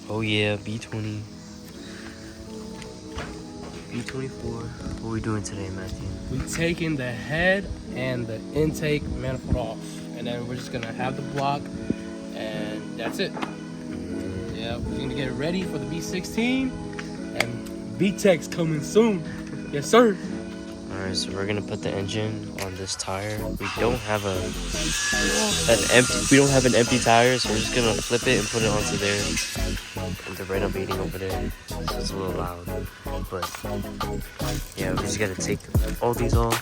Oh yeah, B20. B24. What are we doing today, Matthew? We're taking the head and the intake manifold off. And then we're just gonna have the block and that's it. Yeah, we're gonna get it ready for the B16 and vtec's coming soon. Yes, sir. Alright, so we're gonna put the engine on this tire. We don't have an empty tire, so we're just gonna flip it and put it onto there. And the renovating over there. So it's a little loud. But yeah, we just gotta take all these off.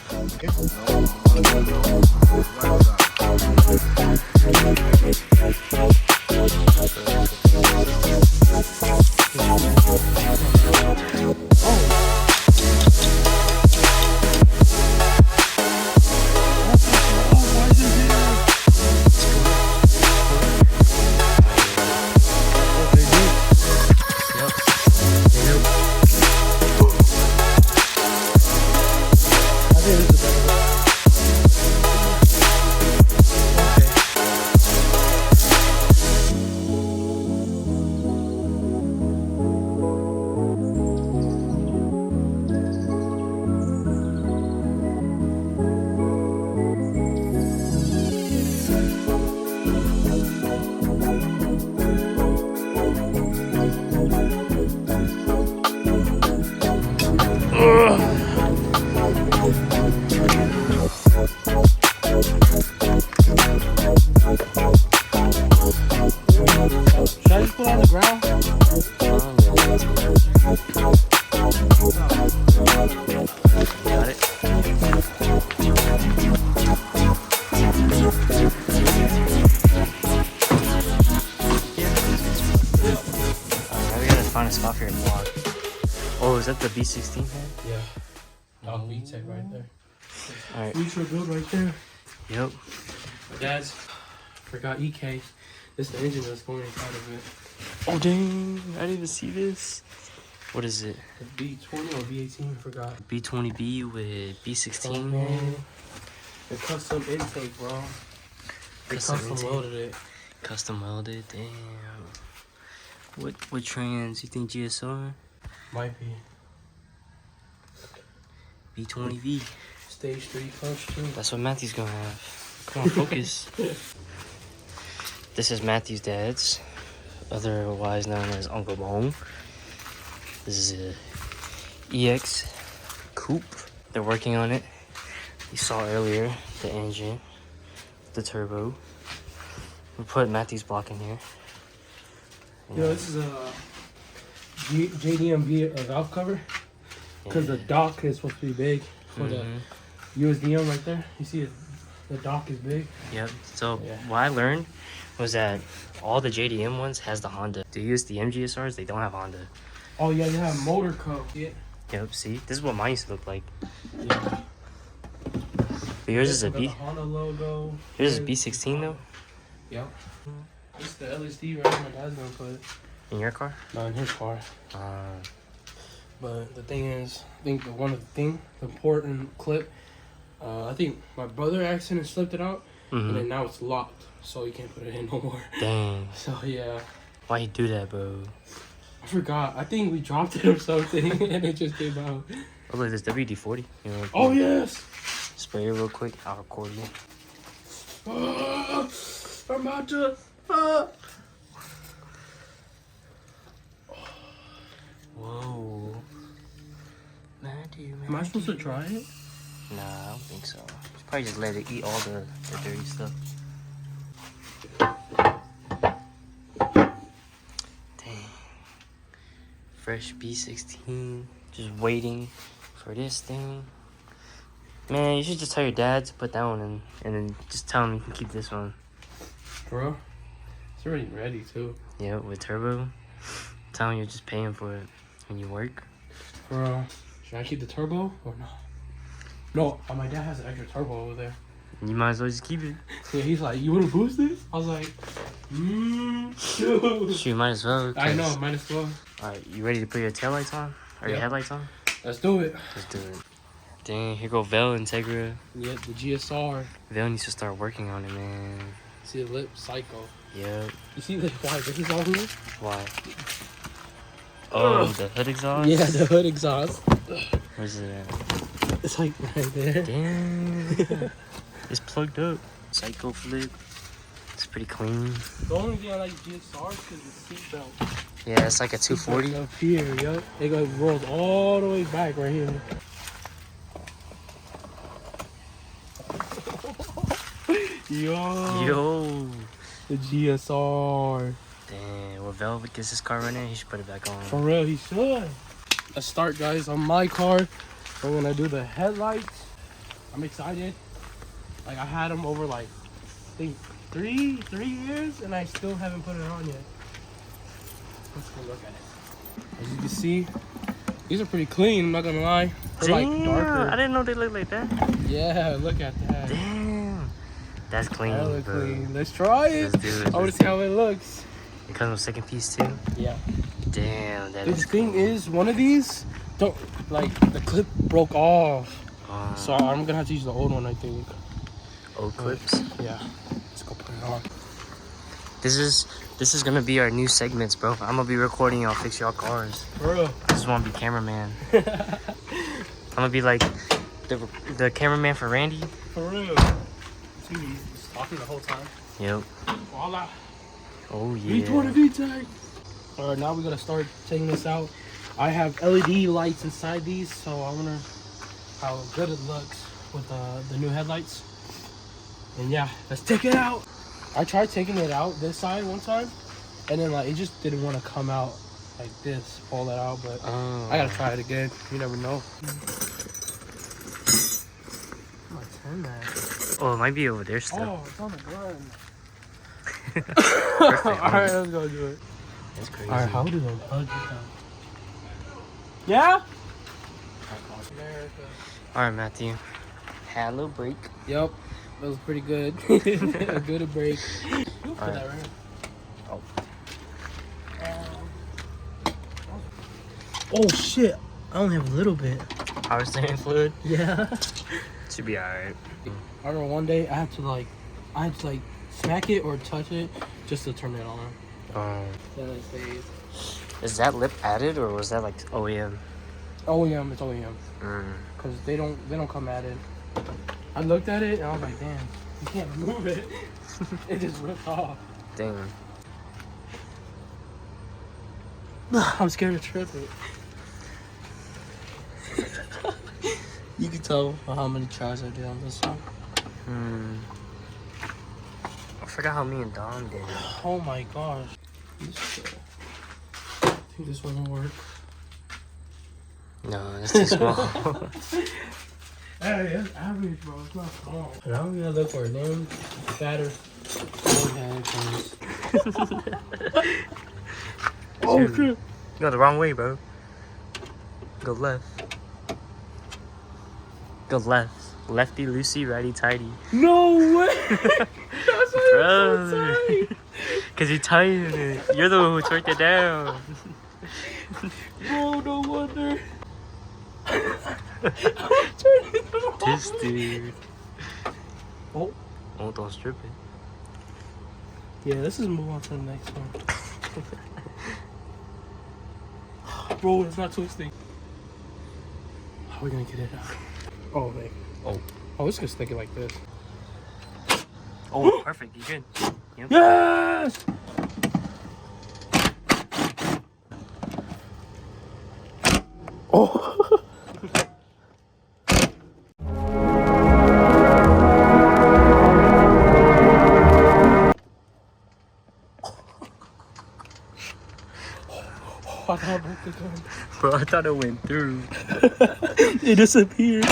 Should I just put it on the ground? Got it? Now we gotta find a spot for your block. Oh, is that the B16 head? Yeah. Dog vtec right there. Alright. Future build right there. Yep. Guys, forgot EK. This is the engine that's going inside of it. Oh dang, I didn't even see this. What is it? The B20 or B18, forgot. B20B with B16 Oh, head. the custom intake, bro. They custom intake. loaded it. Custom welded, damn. What trans you think GSR? Might be. B20V. Stage 3 clutch too. That's what Matthew's gonna have. Come on, focus. This is Matthew's dad's, otherwise known as Uncle Bone. This is a EX Coupe. They're working on it. You saw earlier the engine, the turbo. We put Matthew's block in here. Yo, this is a JDM valve cover. Because the dock is supposed to be big for the USDM right there. You see it, the dock is big. Yep. So what I learned was that all the JDM ones has the Honda. The USDM GSRs, they don't have Honda. Oh yeah, you have motor coat. Yeah. Yep, see? This is what mine used to look like. Yeah. But yours is a B. Honda logo. Yours is B16 though? Yep. This is the LSD right? My dad's gonna put it. In your car? No, in his car. But the thing is, I think the important clip, I think my brother accidentally slipped it out, and then now it's locked, so you can't put it in no more. Dang. So yeah. Why you do that, bro? I forgot. I think we dropped it or something, and it just came out. Oh, look, this WD-40. You know, Oh yes. spray it real quick. I'll record you. I'm about to. Whoa. Matthew. Am I supposed to try it? Nah, I don't think so. Just probably just let it eat all the dirty stuff. Dang. Fresh B16. Just waiting for this thing. Man, you should just tell your dad to put that one in, and then just tell him you can keep this one. Bro, it's already ready too. Yeah, with turbo. Tell him you're just paying for it when you work. Bro, should I keep the turbo or no? No, my dad has an extra turbo over there. You might as well just keep it. Yeah, he's like, you want to boost this? I was like, Shoot, might as well. I know, might as well. Alright, you ready to put your taillights on? Or your headlights on? Let's do it. Let's do it. Dang, here go Vel, Integra. Yeah, the GSR. Vel needs to start working on it, man. See the lip, psycho. Yep. You see the why this is all here? Why? Oh, the hood exhaust? Yeah, the hood exhaust. Where's it at? It's like right there. Damn. It's plugged up. Psycho flip. It's pretty clean. The only thing I like GSR is the seatbelt. Yeah, it's like a 240. Up here, yo. It goes rolls all the way back right here. Yo. The GSR. Damn, when Velvet gets his car running, he should put it back on. For real, he should. Let's start, guys, on my car. We're gonna do the headlights. I'm excited. Like, I had them over like, I think three years, and I still haven't put it on yet. Let's go look at it. As you can see, these are pretty clean, I'm not gonna lie. They're Damn, like darker. I didn't know they looked like that. Yeah, look at that. Damn. That's clean, That look bro. clean. Let's try it. Let's do it. I wanna see how it looks. It comes with a second piece too? Yeah. Damn, that Dude, is the thing clean. is, one of these, the clip broke off. So I'm gonna have to use the old one, I think. Old clips. Yeah. Let's go put it on. This is gonna be our new segments, bro. I'm gonna be recording y'all fix y'all cars. For real. I just wanna be cameraman. I'm gonna be like the cameraman for Randy. For real. See, he's talking the whole time. Yep. Voila. Oh yeah. V20 vtec. Alright, now we gotta start taking this out. I have LED lights inside these, so I wonder how good it looks with the new headlights. And yeah, let's take it out. I tried taking it out this side one time, and then like it just didn't want to come out like this, pull it out, but I gotta try it again. You never know. I'm gonna turn that. Oh, it might be over there still. Oh, it's on the gun. Perfect. Alright, let's go do it. That's crazy. Alright, how do those hugs sound? Yeah? Alright, Matthew. Had a little break. Yep, that was pretty good. A good break. Put Alright. that right here. Oh. Oh shit! I only have a little bit. Power steering fluid. Yeah. Should be alright. I remember one day I had to like smack it or touch it just to turn it on. Then it stays. Is that lip added or was that like OEM? OEM, it's OEM. Mm. Cause they don't come added. I looked at it and I was like, damn, you can't remove it. It just ripped off. Damn. I'm scared to trip it. You can tell how many tries I did on this one. I forgot how me and Dom did it. Oh my gosh. I think this one will work. No, that's too small. Hey, that's average, bro. It's not small. Now we gotta look for a name fatter. Oh shit. You go the wrong way, bro. Go left. Go left. Lefty loosey, righty tighty. No way! That's why Bro. it's so tight. Cause you tightened it. You're the one who twerked it down. Bro, no wonder. This dude. Oh. Oh, don't strip it. Yeah, let's just move on to the next one. Bro, it's not twisting. How are we gonna get it out? Oh, man. Oh. Oh, let's just stick it like this. Oh, perfect. You good? Yep. Yes! Oh. I thought I broke the gun. Bro, I thought it went through. It disappeared.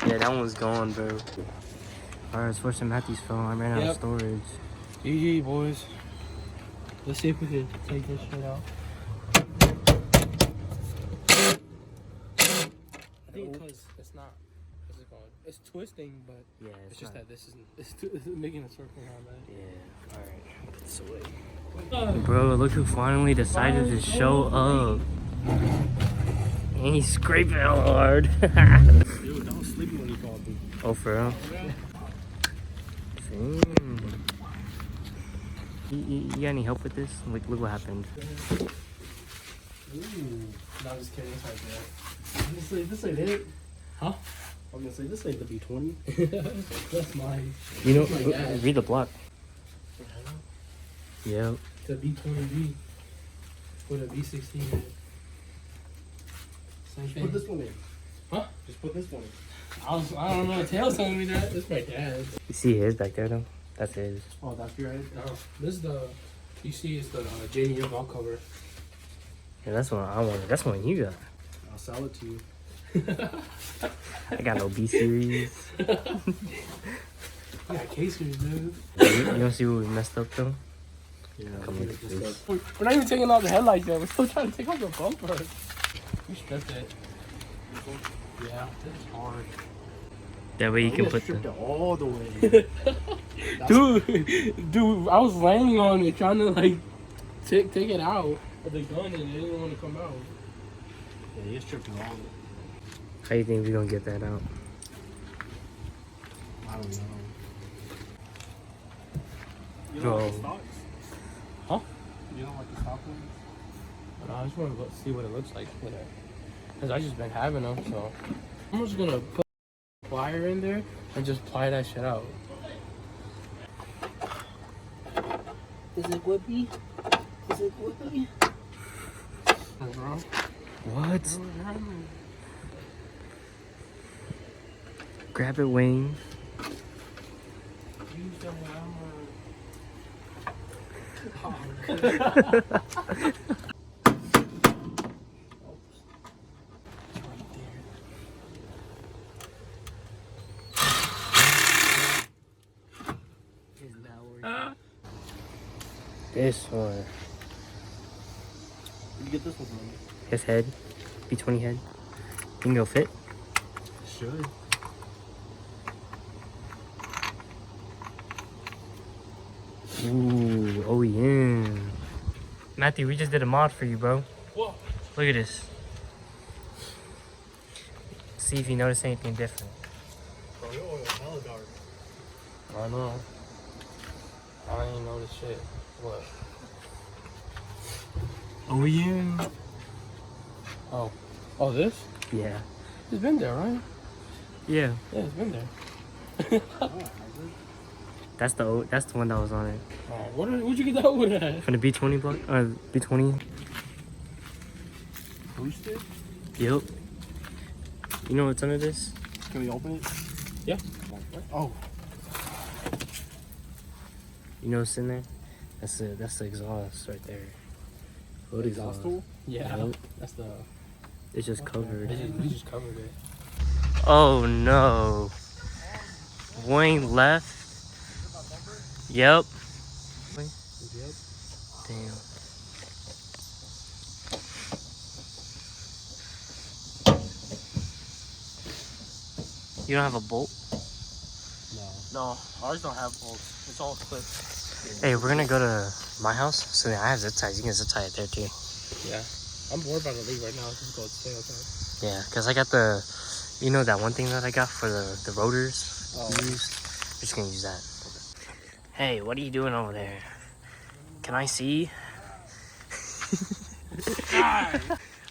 Yeah, that one's gone, bro. Alright, let's switch to Matthew's phone. I ran out of storage. EG, boys. Let's see if we can take this shit out. I think because it's not. What's it called? It's twisting, but Yeah, it's just that this isn't. It's making a circle around that. Yeah, alright. Put this away. Bro, look who finally decided to show up. And he's scraping hard. Dude, I was sleeping when you called me. Oh, for real? You got any help with this? Like, look what happened. Ooh. No, I'm just kidding. It's right there. I'm gonna say this ain't it. Huh? I'm gonna say this ain't the B20. That's mine. You know, That's my dad. read the block. Yep. The B20B with a B16 head. Same thing. Put this one in. Huh? Just put this one in. I don't know. Tail's telling me that. That's my dad's. You see his back there though? That's his. Oh, that's your head? No, this is the. You see, it's the JDM valve cover. Yeah, that's one I wanted. That's one you got. I'll sell it to you. I got no B series. I got casers, dude. You don't see what we messed up though? Yeah, Come here, with just this. We're not even taking out the headlights yet. We're still trying to take out the bumper. We stripped it. Yeah, this is hard. That way you can put stripped the. it all the way. Dude, I was laying on it trying to like take it out of the gun and it didn't want to come out. Yeah, you stripped it all the way. How you think we gonna get that out? I don't know. You Bro. don't like the stocks? Huh? You don't like the stock ones? I just want to see what it looks like with it. Because I just been having them, so I'm just gonna put a plier in there and just ply that shit out. Is it whippy? Is it whippy? What's wrong? What? Grab it, Wayne. Use the This one. Where'd you get this one from? His head. B20 head. Think it'll fit? Should. Ooh, OEM. Matthew, we just did a mod for you, bro. What? Look at this. See if you notice anything different. Bro, your oil is hella dark. I know. I ain't know this shit. What? OEM. Oh. Oh, this? Yeah. It's been there, right? Yeah. Yeah, it's been there. That's the one that was on it. Oh, where'd you get that one at? From the B20 block? B20. Boosted? Yep. You know what's under this? Can we open it? Yeah. Oh. You know what's in there? That's the exhaust right there. Road Exhaust tool? Yeah. Yep. That's the. It's just covered. We just covered it. Oh no. Wayne left. Yep. Yep. Damn. You don't have a bolt? No, ours don't have bolts. It's all clips. Hey, we're gonna go to my house. So I have zip ties. You can zip tie it there too. Yeah. I'm bored about to leave right now. Just go stay outside. Yeah, because I got the, you know that one thing that I got for the rotors? Oh. Used? We're just gonna use that. Hey, what are you doing over there? Can I see?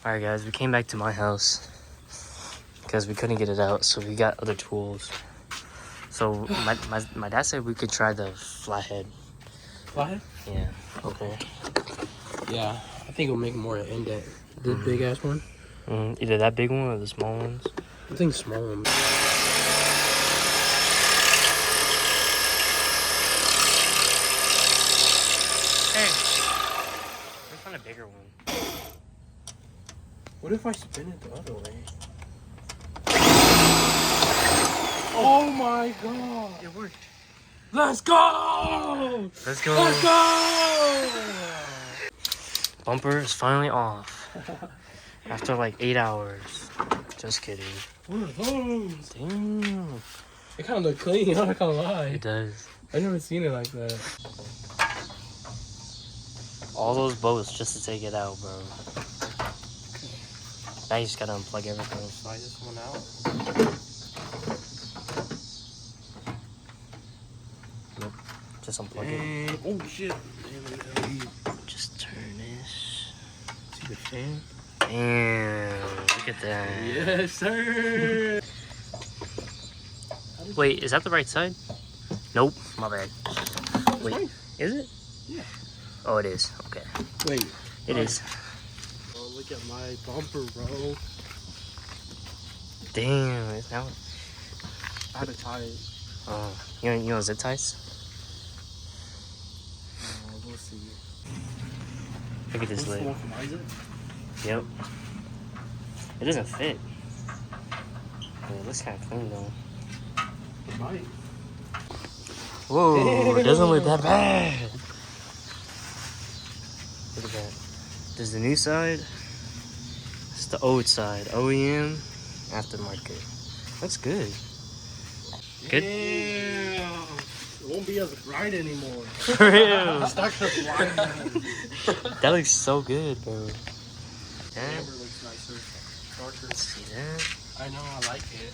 Alright guys, we came back to my house because we couldn't get it out, so we got other tools. So my dad said we could try the flathead. Flathead? Yeah. Okay. Yeah. I think it'll make more indent. The big ass one? Either that big one or the small ones. I think small one. Hey, let's find a bigger one. What if I spin it the other way? Oh my god! It worked. Let's go! Let's go. Let's go! Bumper is finally off. After like 8 hours. Just kidding. What are those? Damn. It kind of look clean, I'm not gonna lie. It does. I've never seen it like that. All those bolts just to take it out, bro. Now you just gotta unplug everything. Slide this one out. Nope. Just unplug it. Oh shit. Just turn this. See the fan? Damn, look at that. Yes, sir. Wait, is that the right side? Nope, my bad. Wait, is it? Yeah. Oh, it is. Okay. Wait. It is. Oh, look at my bumper, bro. Damn, it's now. I had to tie it. You know zip ties? We'll see. Look at this What's the lid. one from Isaac? Yep. It doesn't fit. It looks kind of clean though. It might. Whoa, it doesn't look that bad. Look at that. There's the new side. It's the old side. OEM, aftermarket. Looks good. Good? Damn. It won't be as bright anymore. For real. It's not gonna blind me. That looks so good, bro. Amber looks nicer. Darker. See that? I know, I like it.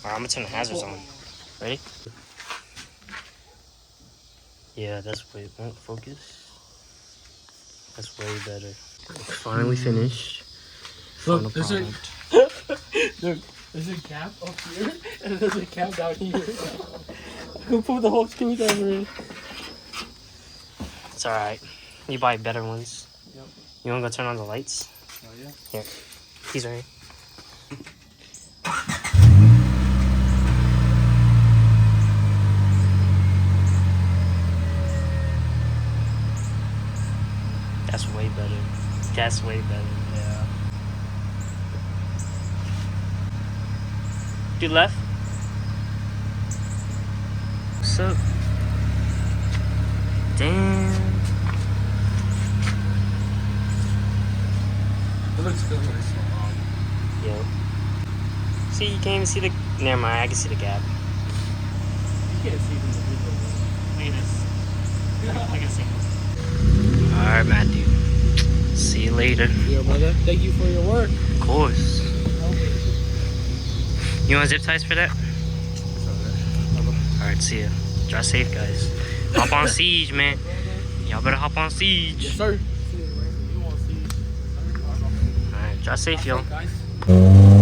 Alright, I'm gonna turn the hazards on. Ready? Yeah, that's way won't focus. That's way better. Finally finished. Look, Final there's a product. look, there's a gap up here and there's a gap down here. Who put the whole screwdriver in? It's alright. You buy better ones. Yep. You wanna go turn on the lights? Oh yeah. Here. He's right. That's way better. That's way better. Yeah. Dude left. What's up? Damn. It looks good when it's so long. Yo. See, you can't even see the. Never mind, I can see the gap. You can't see it in the video. Look at this. I can see. Alright, Matthew. See you later. Yeah, brother. Thank you for your work. Of course. You want zip ties for that? Alright, see ya. Drive safe, guys. Hop on siege, man. Y'all better hop on siege. Yes, sir. Alright, drive safe, y'all. Guys.